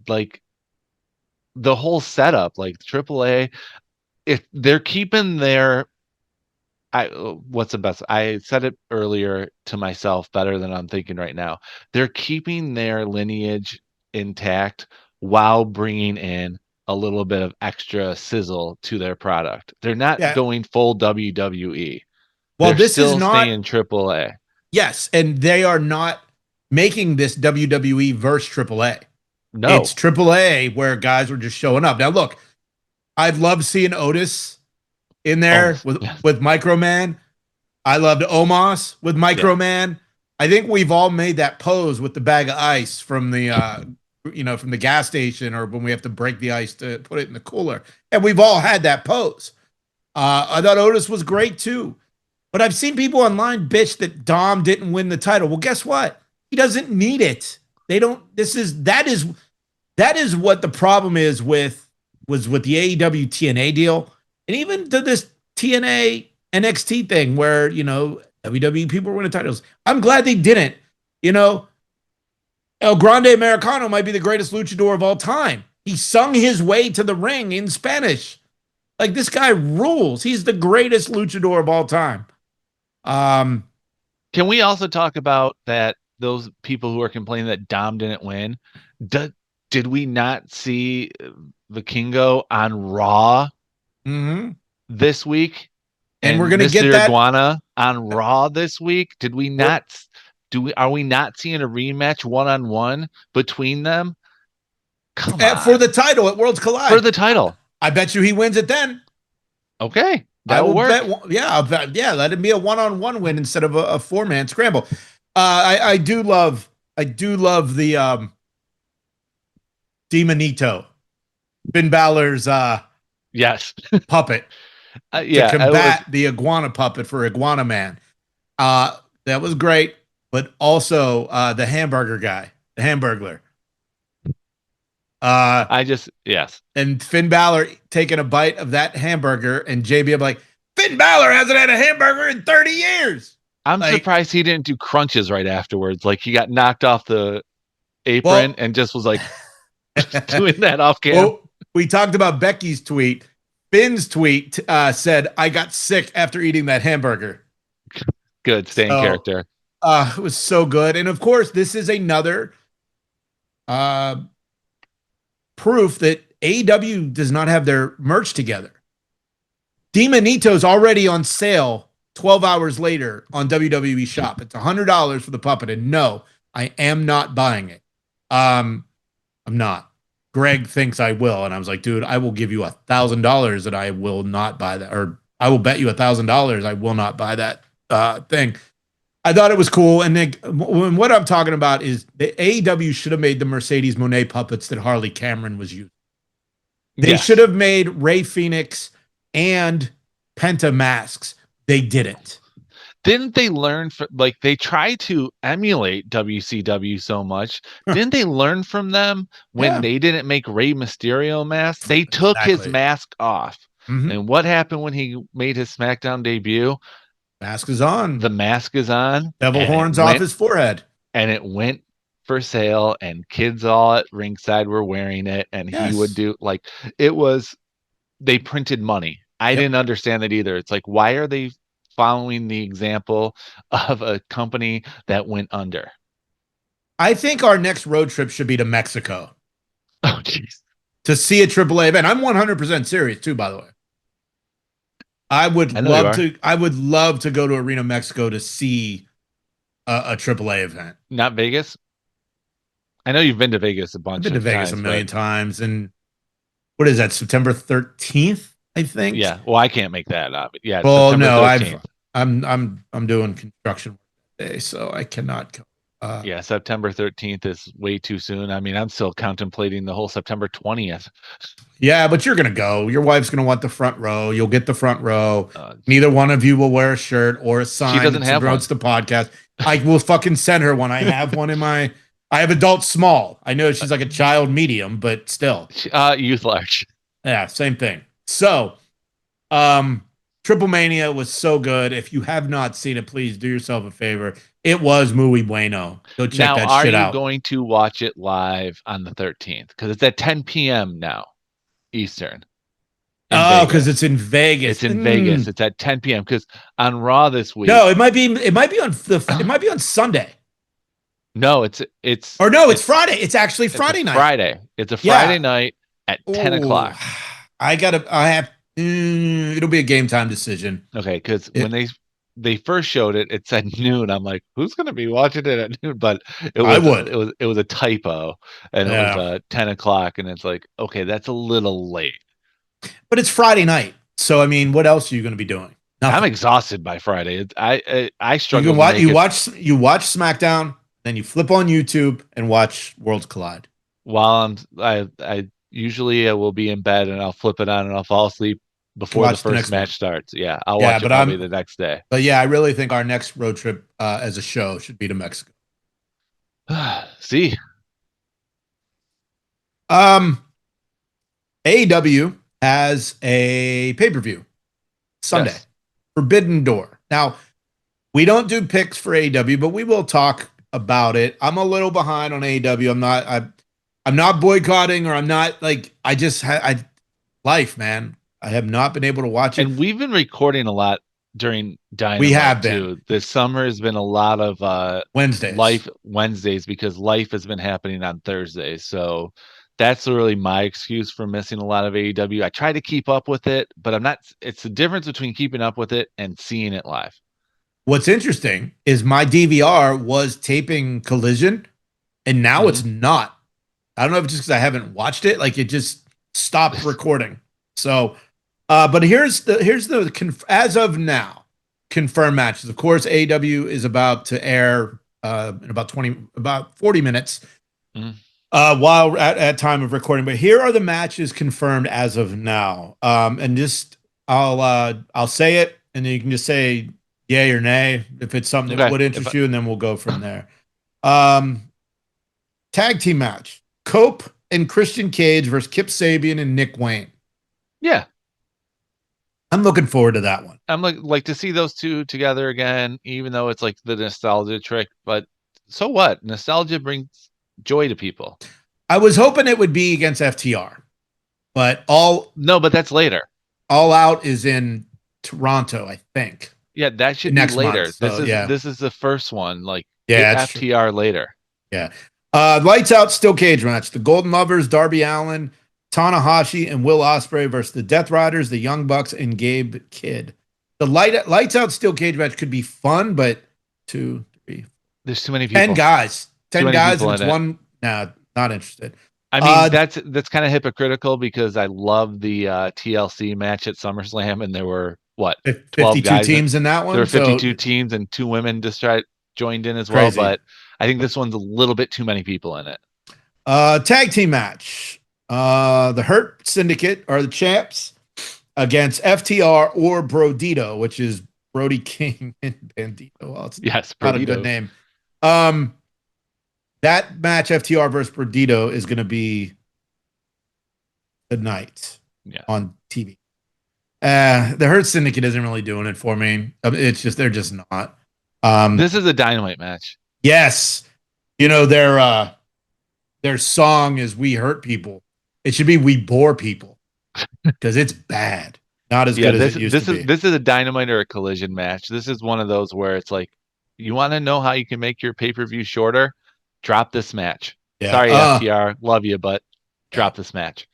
the whole setup, AAA. If they're keeping what's the best? I said it earlier to myself better than I'm thinking right now. They're keeping their lineage intact while bringing in a little bit of extra sizzle to their product. They're not going full WWE. Well, they're still staying AAA. Yes, and they are not making this WWE versus AAA. No, it's AAA where guys were just showing up. Now, look, I'd love seeing Otis in there with Microman. I loved Omos with Microman. Yeah. I think we've all made that pose with the bag of ice from the from the gas station, or when we have to break the ice to put it in the cooler. And we've all had that pose. I thought Otis was great too. But I've seen people online bitch that Dom didn't win the title. Well, guess what? He doesn't need it. They don't. That is what the problem was with the AEW TNA deal. And even to this TNA NXT thing where, WWE people were winning titles. I'm glad they didn't. El Grande Americano might be the greatest luchador of all time. He sung his way to the ring in Spanish. This guy rules. He's the greatest luchador of all time. Can we also talk about that? Those people who are complaining that Dom didn't win. Did we not see Vikingo on Raw this week? And we're going to get that Iguana on Raw this week. Did we not? Are we not seeing a rematch 1-on-1 between them? Come on, for the title at Worlds Collide. For the title, I bet you he wins it then. Okay, that will work. Let it be a 1-on-1 win instead of a 4-man scramble. I do love the Demonito, Finn Balor's yes puppet to combat the Iguana puppet for Iguana Man. That was great. But also the hamburger guy, the Hamburglar. Yes. And Finn Balor taking a bite of that hamburger, and JBL like, Finn Balor hasn't had a hamburger in 30 years. I'm surprised he didn't do crunches right afterwards. Like he got knocked off the apron and just was like doing that off cam. Well, we talked about Becky's tweet. Finn's tweet said, I got sick after eating that hamburger. Good, staying character. It was so good. And of course, this is another proof that AEW does not have their merch together. Demonito's already on sale 12 hours later on WWE Shop. It's $100 for the puppet. And no, I am not buying it. I'm not. Greg thinks I will. And I was like, dude, I will give you $1,000 that I will not buy that. Or I will bet you $1,000 I will not buy that thing. I thought it was cool. And then what I'm talking about is the AEW should have made the Mercedes Moné puppets that Harley Cameron was using. They should have made Rey Fenix and Penta masks. They didn't. Didn't they learn from, like, they try to emulate WCW so much? Didn't they learn from them when they didn't make Rey Mysterio masks? They took his mask off. Mm-hmm. And what happened when he made his SmackDown debut? Mask is on. The mask is on. Devil horns off his forehead. And it went for sale, and kids all at ringside were wearing it. And he would do, like, it was, they printed money. I didn't understand that either. It's like, why are they following the example of a company that went under? I think our next road trip should be to Mexico. Oh, jeez. To see a AAA event. I'm 100% serious too, by the way. I would love to go to Arena Mexico to see a AAA event. Not Vegas? I know you've been to Vegas a bunch of times. I've been to Vegas a million times. And what is that, September 13th, I think? Yeah. Well, I can't make that up. Yeah. Well, no, 13th. I'm doing construction today, so I cannot go. Yeah, September 13th is way too soon. I mean, I'm still contemplating the whole September 20th. Yeah, but you're going to go. Your wife's going to want the front row. You'll get the front row. Neither one of you will wear a shirt or a sign. She doesn't have one. The podcast. I will fucking send her one. I have one in my... I have adult small. I know she's like a child medium, but still. Youth large. Yeah, same thing. So, Triple Mania was so good. If you have not seen it, please do yourself a favor. It was muy bueno. Go check that shit out. Are you going to watch it live on the 13th? Because it's at 10 p.m. now, Eastern. Oh, because it's in Vegas. It's in Vegas. It's at 10 p.m. Because on Raw this week. No, it might be on Sunday. No, it's Friday. It's actually Friday night. Friday. It's a Friday night at 10 o'clock. It'll be a game time decision. Okay, because when they first showed it, it said noon. I'm like, who's going to be watching it at noon? But it was a typo, and it was 10 o'clock, and it's like, okay, that's a little late. But it's Friday night, so I mean, what else are you going to be doing? Nothing. I'm exhausted by Friday. I struggle. You watch SmackDown, then you flip on YouTube and watch Worlds Collide. While I usually will be in bed and I'll flip it on and I'll fall asleep before the first match starts. Yeah, I'll watch it probably the next day. But yeah, I really think our next road trip as a show should be to Mexico. See. AEW has a pay-per-view Sunday. Yes. Forbidden Door. Now, we don't do picks for AEW, but we will talk about it. I'm a little behind on AEW. I'm not boycotting, or I'm not like, life, man. I have not been able to watch it. And we've been recording a lot during Dynamite. We have been. Too. This summer has been a lot of Wednesdays because life has been happening on Thursdays. So that's really my excuse for missing a lot of AEW. I try to keep up with it, but I'm not. It's the difference between keeping up with it and seeing it live. What's interesting is my DVR was taping Collision, and now it's not. I don't know if it's just because I haven't watched it. Like, it just stopped recording. So, but here's the as of now confirmed matches. Of course, AEW is about to air in about 40 minutes while at time of recording. But here are the matches confirmed as of now. And just I'll say it, and then you can just say Yay or nay, if it's something that Okay. would interest you, and then we'll go from there. Tag team match: Cope and Christian Cage versus Kip Sabian and Nick Wayne. Yeah. I'm looking forward to that one. I'm like to see those two together again, even though it's like the nostalgia trick. But so what? Nostalgia brings joy to people. I was hoping it would be against FTR, but but that's later. All Out is in Toronto, I think. Yeah, that should next be later. Month, so, This is the first one. Like FTR true. Later. Yeah. Lights Out Steel Cage match: the Golden Lovers, Darby Allin, Tanahashi, and Will Ospreay versus the Death Riders, the Young Bucks, and Gabe Kidd. The Lights Out Steel Cage match could be fun, but 2, 3, there's too many people. 10 guys. 10 guys, and it's one. No, not interested. I mean, that's kind of hypocritical because I love the TLC match at SummerSlam, and there were 52 guys teams in that one. There were 52 teams, and 2 women just joined in as crazy. well. But I think this one's a little bit too many people in it. Tag team match: the Hurt Syndicate are the champs against FTR or Brodito, which is Brody King and Bandito. Well, it's yes, not a good name. That match, FTR versus Brodito, is going to be tonight on TV. The Hurt Syndicate isn't really doing it for me. It's just they're just not. This is a Dynamite match. Yes, their song is "We Hurt People." It should be "We Bore People" because it's bad. Not as good as it used to be. This is a Dynamite or a Collision match. This is one of those where it's like, you want to know how you can make your pay-per-view shorter? Drop this match. Yeah. Sorry, FTR, love you, but drop this match.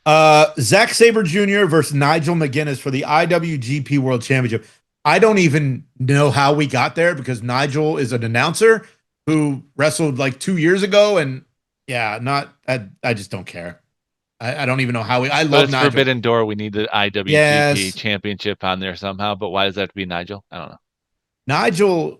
Zack Sabre Jr. versus Nigel McGuinness for the IWGP World Championship. I don't even know how we got there because Nigel is an announcer who wrestled like 2 years ago, and I just don't care. I don't even know how I love Nigel. Forbidden Door. We need the IWGP Championship on there somehow, but why does that have to be Nigel? I don't know. Nigel,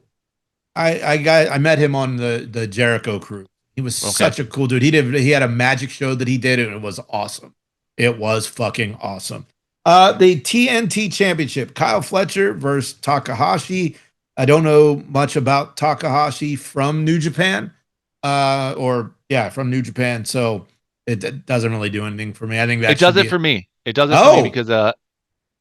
I met him on the Jericho crew. He was such a cool dude. He had a magic show that he did, and it was awesome. It was fucking awesome. The TNT Championship: Kyle Fletcher versus Takahashi. I don't know much about Takahashi from New Japan, from New Japan. So it doesn't really do anything for me. I think that it does it for me. It does it for me because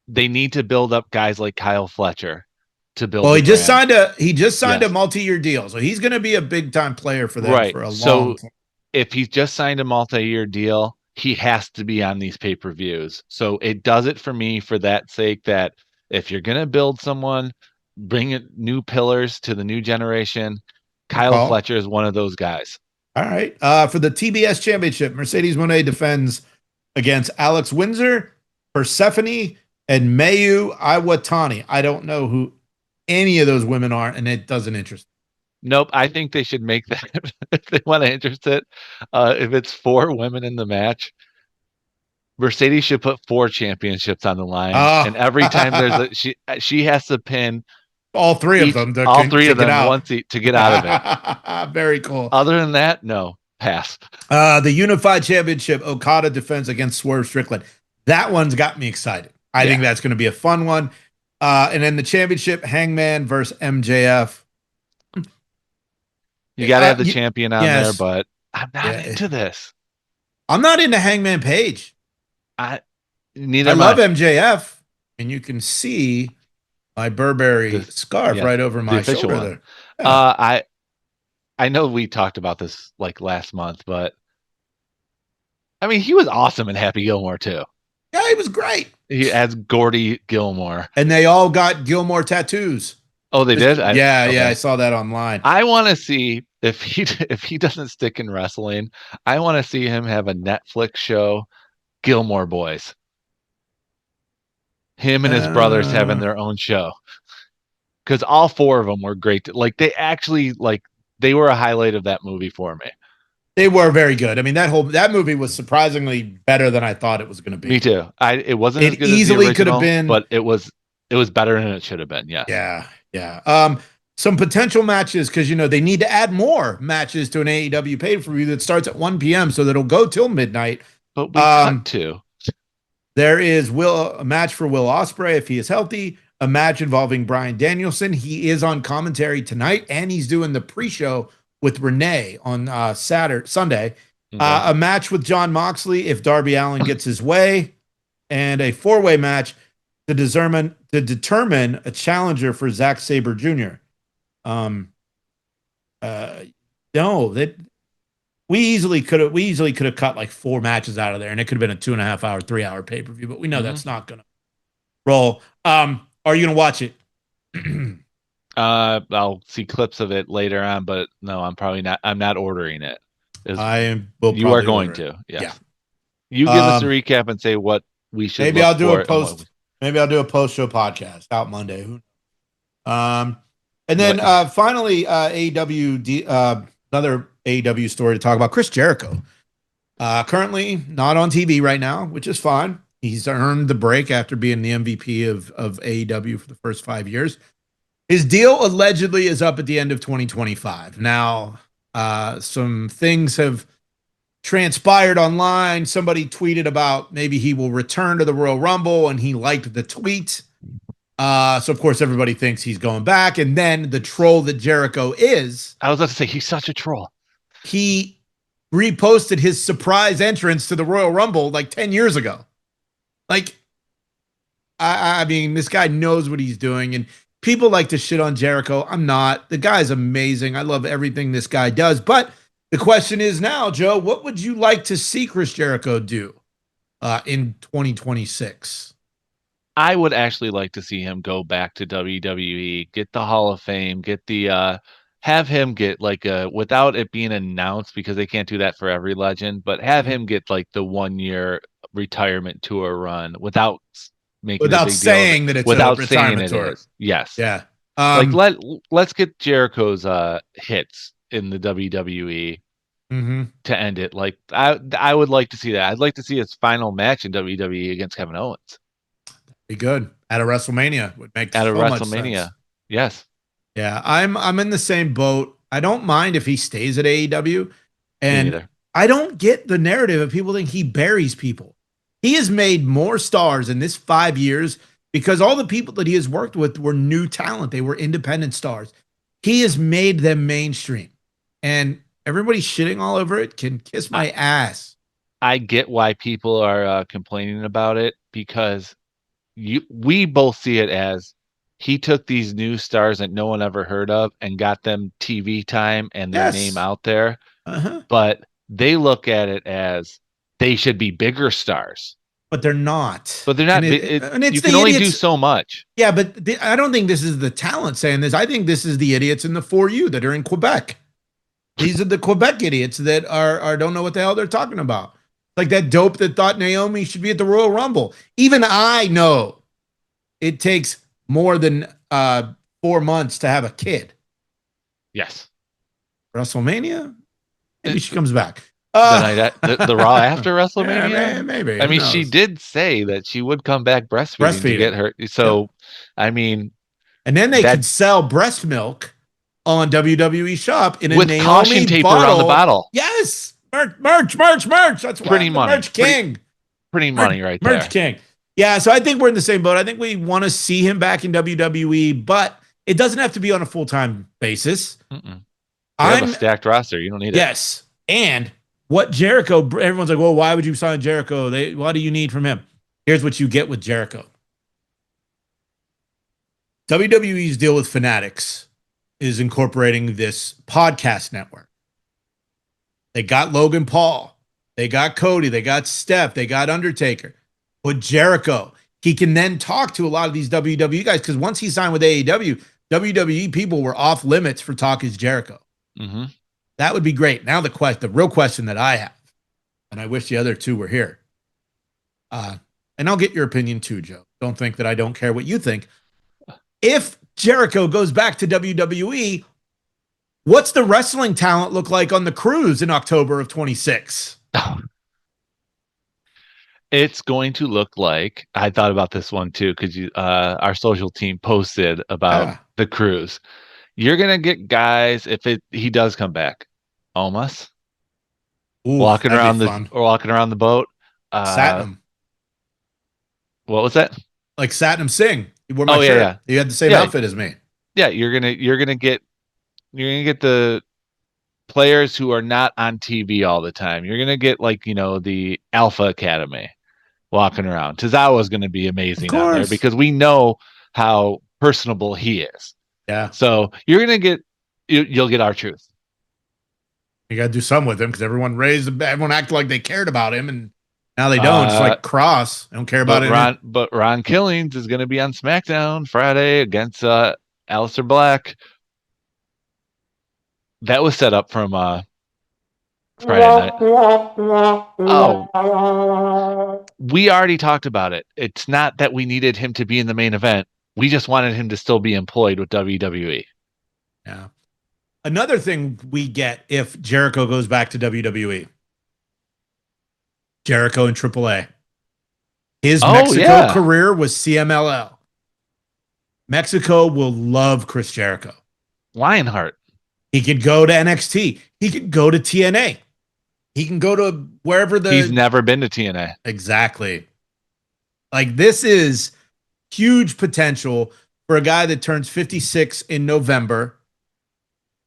they need to build up guys like Kyle Fletcher to build. Well, he just signed a multi-year deal, so he's going to be a big-time player for them for a long time. If he's just signed a multi-year deal, he has to be on these pay-per-views. So it does it for me for that sake, that if you're going to build someone, bring new pillars to the new generation. Kyle Fletcher is one of those guys. All right. For the TBS Championship, Mercedes Moné defends against Alex Windsor, Persephone, and Mayu Iwatani. I don't know who any of those women are, and it doesn't interest me. Nope. I think they should make that if they want to interest it. If it's 4 women in the match, Mercedes should put 4 championships on the line, and every time there's she has to pin all 3 of them. All 3 of them once to get out of it. Very cool. Other than that, no, pass. The Unified Championship: Okada defends against Swerve Strickland. That one's got me excited. I think that's going to be a fun one. And then the championship: Hangman versus MJF. You got to have the champion on there, but I'm not into this. I'm not into Hangman Page. I love MJF, and you can see my Burberry scarf right over my shoulder there. Yeah. I know we talked about this like last month, but I mean, he was awesome in Happy Gilmore too. Yeah, he was great. He adds Gordy Gilmore, and they all got Gilmore tattoos. Oh, they did? I saw that online. I want to see if he doesn't stick in wrestling. I want to see him have a Netflix show, Gilmore Boys. Him and his brothers having their own show, because all 4 of them were great. Like they were a highlight of that movie for me. They were very good. I mean, that movie was surprisingly better than I thought it was going to be. Me too. It wasn't as good easily as the original, could have been, but it was better than it should have been. Yeah. Some potential matches, because they need to add more matches to an AEW pay-per-view that starts at 1 p.m. so that it'll go till midnight. But we cut to. There is a match for Will Ospreay if he is healthy a match involving Bryan Danielson. He is on commentary tonight, and he's doing the pre-show with Renee on Sunday. Okay. A match with Jon Moxley if Darby Allin gets his way, and a 4-way match to determine a challenger for Zack Sabre Jr. No, that we easily could have cut like 4 matches out of there, and it could have been a 2.5 hour, 3-hour pay-per-view, but we know that's not gonna roll. Are you gonna watch it? I'll see clips of it later on, but no, I'm probably not. I'm not ordering it. You are going to. Yes. Yeah. You give us a recap and say what we should. Maybe I'll do a post. Maybe I'll do a post-show podcast out Monday. And then finally, AEW. Another AEW story to talk about. Chris Jericho, currently not on TV right now, which is fine. He's earned the break after being the MVP of AEW for the first 5 years. His deal allegedly is up at the end of 2025. Now, some things have transpired online. Somebody tweeted about maybe he will return to the Royal Rumble, and he liked the tweet. So of course everybody thinks he's going back. And then the troll that Jericho is, I was about to say, he's such a troll. He reposted his surprise entrance to the Royal Rumble like 10 years ago. Like, I mean, this guy knows what he's doing, and people like to shit on Jericho. I'm not. The guy's amazing. I love everything this guy does. But the question is now, Joe, what would you like to see Chris Jericho do in 2026? I would actually like to see him go back to WWE, get the Hall of Fame, get the have him get like without it being announced, because they can't do that for every legend, but have him get like the 1-year retirement tour run without making without a big saying deal that it's without a retirement saying it tour. Is. Yes. Yeah. Like let's get Jericho's hits in the WWE to end it. Like I would like to see that. I'd like to see his final match in WWE against Kevin Owens. Be good at a WrestleMania. Would make at so a much WrestleMania. sense. Yes. Yeah, I'm in the same boat. I don't mind if he stays at AEW, and I don't get the narrative of people think he buries people. He has made more stars in this 5 years because all the people that he has worked with were new talent. They were independent stars. He has made them mainstream, and everybody shitting all over it can kiss my ass. I get why people are complaining about it, because we both see it as he took these new stars that no one ever heard of and got them TV time and their name out there. But they look at it as they should be bigger stars. But they're not. But they're not. You can only do so much. Yeah, but I don't think this is the talent saying this. I think this is the idiots in the 4U that are in Quebec. These are the Quebec idiots that are don't know what the hell they're talking about. Like that dope that thought Naomi should be at the Royal Rumble. Even I know it takes more than 4 months to have a kid. Yes. WrestleMania? Maybe she comes back. The Raw after WrestleMania? Yeah, maybe. I mean, she did say that she would come back breastfeeding. To get her. So, I mean. And then they could sell breast milk on WWE Shop in a with Naomi caution tape around the bottle. Yes. Merch. That's pretty money. Merch King. Pretty money right there. Merch King. Yeah, so I think we're in the same boat. I think we want to see him back in WWE, but it doesn't have to be on a full-time basis. We have a stacked roster. You don't need it. Yes. And what Jericho, everyone's like, well, why would you sign Jericho? What do you need from him? Here's what you get with Jericho. WWE's deal with Fanatics is incorporating this podcast network. They got Logan Paul. They got Cody. They got Steph. They got Undertaker. But Jericho, he can then talk to a lot of these WWE guys, because once he signed with AEW, WWE people were off limits for Talk Is Jericho. That would be great. Now the real question that I have, and I wish the other two were here, and I'll get your opinion too, Joe. Don't think that I don't care what you think. If Jericho goes back to WWE, what's the wrestling talent look like on the cruise in October of 26? It's going to look like, I thought about this one too, because our social team posted about the cruise. You're gonna get guys if he does come back. Almost walking around the boat. Satnam. What was that? Like Satnam Singh. You wore my shirt. Yeah. You had the same outfit as me. Yeah, you're gonna get the players who are not on TV all the time. You're gonna get like, the Alpha Academy walking around. Tozawa's gonna be amazing on there because we know how personable he is. Yeah. So you'll get R-Truth. You got to do something with him because everyone acted like they cared about him, and now they don't. It's like Cross. They don't care about him. But Ron Killings is going to be on SmackDown Friday against Aleister Black. That was set up from Friday night. Oh, we already talked about it. It's not that we needed him to be in the main event. We just wanted him to still be employed with WWE. Yeah. Another thing we get if Jericho goes back to WWE. Jericho and AAA. His Mexico career was CMLL. Mexico will love Chris Jericho. Lionheart. He could go to NXT. He could go to TNA. He can go to wherever He's never been to TNA. Exactly. Like, this is huge potential for a guy that turns 56 in November.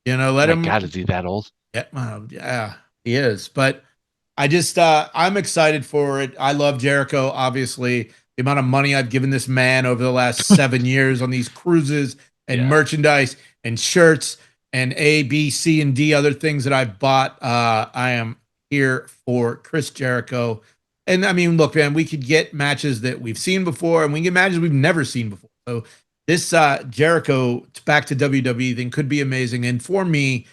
Let him. God, is he that old? Yeah, he is. But I just, I'm excited for it. I love Jericho, obviously. The amount of money I've given this man over the last 7 years on these cruises and merchandise and shirts and A, B, C, and D, other things that I've bought. I am here for Chris Jericho. And I mean, look, man, we could get matches that we've seen before, and we can get matches we've never seen before. So this Jericho back to WWE thing could be amazing. And for me,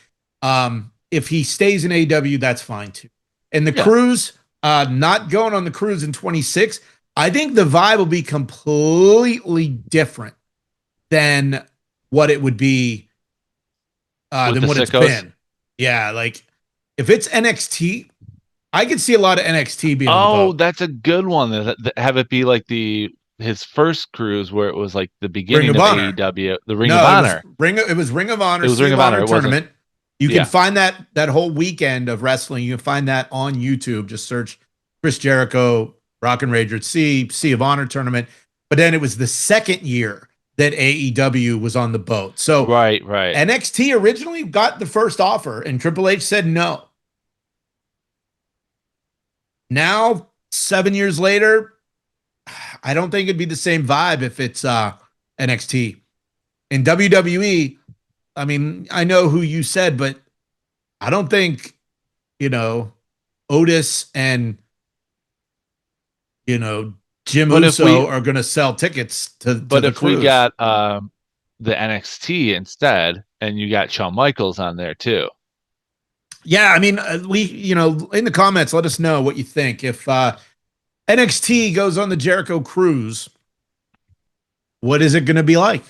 if he stays in AEW, that's fine too. And the cruise, not going on the cruise in 26, I think the vibe will be completely different than what it would be than what it's been. Yeah, like if it's NXT, I could see a lot of NXT being. Oh, that's a good one. Have it be like his first cruise where it was like the beginning of AEW, the Ring of Honor. It was Ring of Honor. It was Ring of Honor tournament. You can find that whole weekend of wrestling. You can find that on YouTube. Just search Chris Jericho, Rock and Rager Sea of Honor tournament. But then it was the second year that AEW was on the boat. So right. NXT originally got the first offer, and Triple H said no. Now, 7 years later, I don't think it'd be the same vibe if it's NXT. In WWE, I mean, I know who you said, but I don't think, Otis and, Jim Uso are going to sell tickets to the cruise. We got the NXT instead, and you got Shawn Michaels on there too. Yeah, I mean, in the comments, let us know what you think. If NXT goes on the Jericho cruise, what is it going to be like?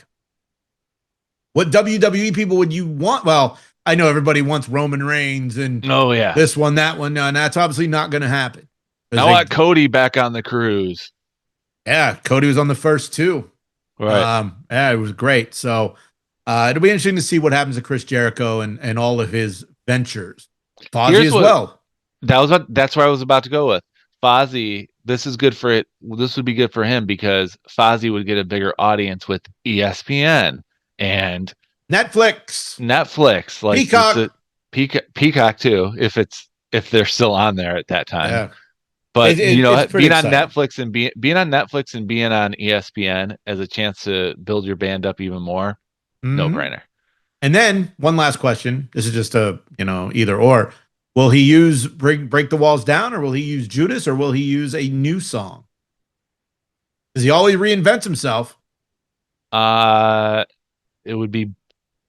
What WWE people would you want? Well, I know everybody wants Roman Reigns and this one, that one, and that's obviously not going to happen. I want Cody back on the cruise. Yeah, Cody was on the first two. Right. It was great. So it'll be interesting to see what happens to Chris Jericho and all of his ventures. Fozzy as well. That's where I was about to go with. Fozzy, this is good for it. This would be good for him because Fozzy would get a bigger audience with ESPN and Netflix, like Peacock too, if they're still on there at that time. Yeah. But being on Netflix and being on ESPN as a chance to build your band up even more, no brainer. And then one last question. This is just a either or. Will he use Break the Walls Down, or will he use Judas, or will he use a new song? Does he always reinvent himself? It would be,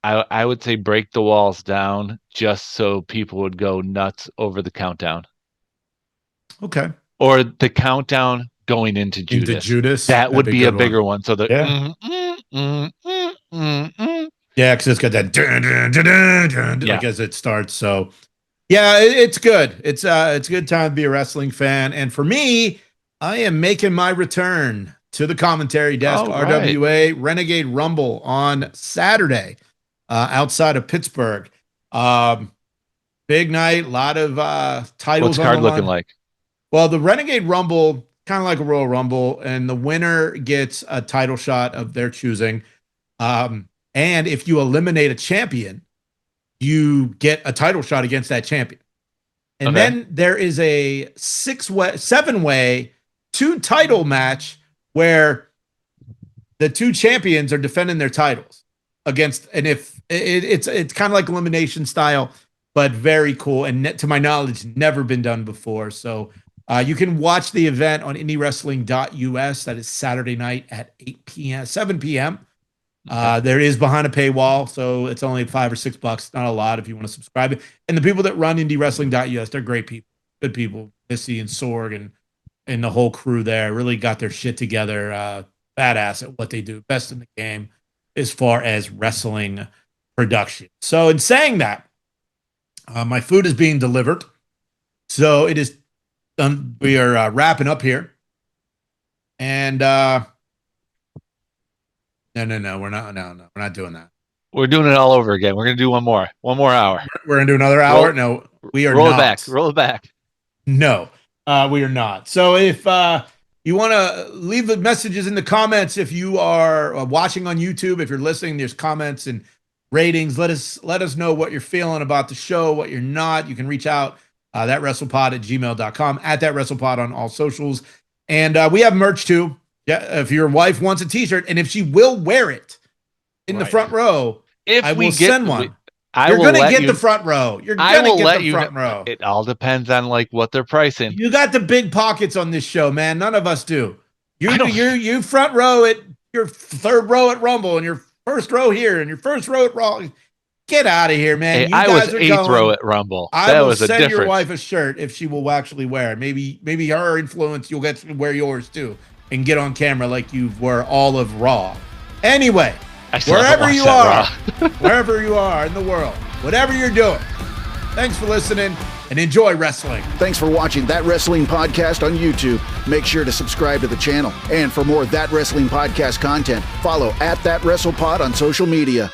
I would say Break the Walls Down, just so people would go nuts over the countdown. Okay. Or the countdown going into Judas. That would be a bigger one. So the yeah, because it's got that like as it starts. So yeah, it's good. It's a good time to be a wrestling fan. And for me, I am making my return to the commentary desk. RWA Renegade Rumble on Saturday outside of Pittsburgh. Big night, a lot of titles. What's the card looking like? Well, the Renegade Rumble, kind of like a Royal Rumble, and the winner gets a title shot of their choosing. And if you eliminate a champion, you get a title shot against that champion. And then there is a 7-way 2-title match where the 2 champions are defending their titles against, and if it's kind of like elimination style, but very cool. And to my knowledge, never been done before. So you can watch the event on indiewrestling.us. That is Saturday night at 7 p.m. There is behind a paywall, so it's only $5 or $6. Not a lot if you want to subscribe. And the people that run indiewrestling.us, they're great people, good people. Missy and Sorg and the whole crew there really got their shit together. Badass at what they do, best in the game as far as wrestling production. So in saying that, my food is being delivered. So it is done. We are wrapping up here. And no, we're not. No, we're not doing that. We're doing it all over again. We're gonna do one more hour. We're gonna do another hour. No, we are roll not. Roll it back. No, we are not. So if you want to leave the messages in the comments, if you are watching on YouTube, if you're listening, there's comments and ratings. Let us know what you're feeling about the show, what you're not. You can reach out thatwrestlepod@gmail.com, at thatwrestlepod on all socials. And we have merch too. Yeah, if your wife wants a t-shirt and if she will wear it in the front row, I will send one. You're going to get the front row. You're going to get the front row. It all depends on like what they're pricing. You got the big pockets on this show, man. None of us do. You front row at your 3rd row at Rumble and your 1st row here and your 1st row at Raw. Get out of here, man. Hey, I was 8th row at Rumble. I will send your wife a shirt if she will actually wear it. Maybe her influence, you'll get to wear yours too and get on camera like you were all of Raw. Anyway, wherever you are in the world, whatever you're doing, thanks for listening and enjoy wrestling. Thanks for watching That Wrestling Podcast on YouTube. Make sure to subscribe to the channel. And for more That Wrestling Podcast content, follow @ThatWrestlePod on social media.